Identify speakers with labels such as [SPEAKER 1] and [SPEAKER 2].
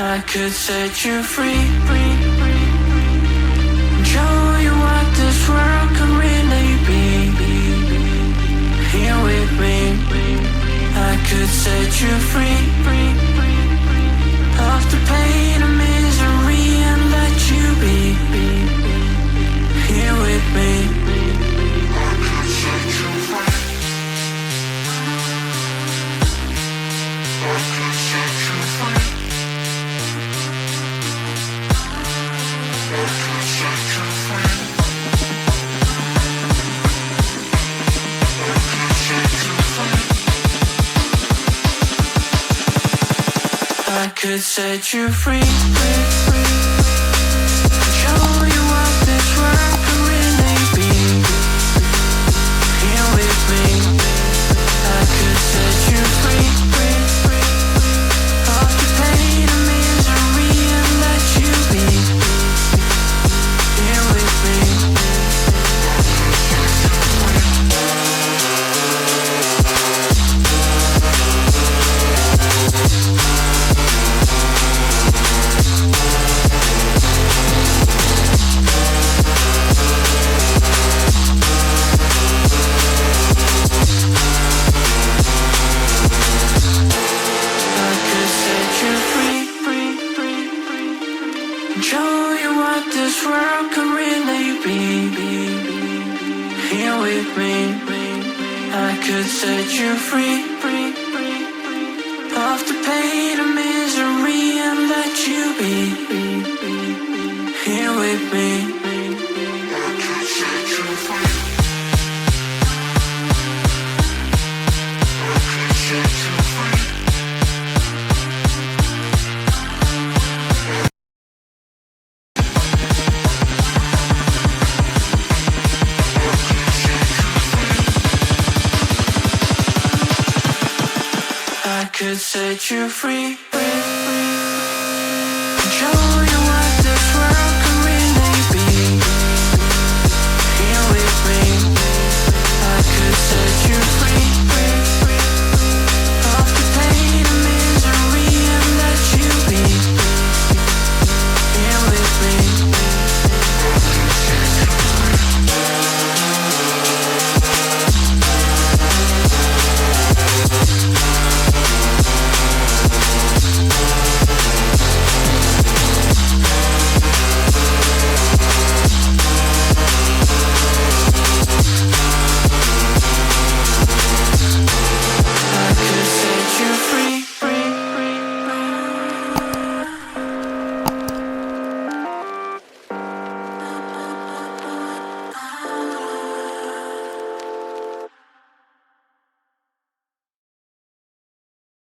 [SPEAKER 1] I could set you free, show you what this world can really be. Here with me, I could set you free of the pain and misery and let you be. Here with me. I could set you free, show you what this world can really be. Here with me, I could set you free of the pain and misery and let you be. Here with me. Show you what this world can really be. Here with me, I could set you free of the pain and misery and let you be. Here with me, I could set you free. I could set you free. I could set you free.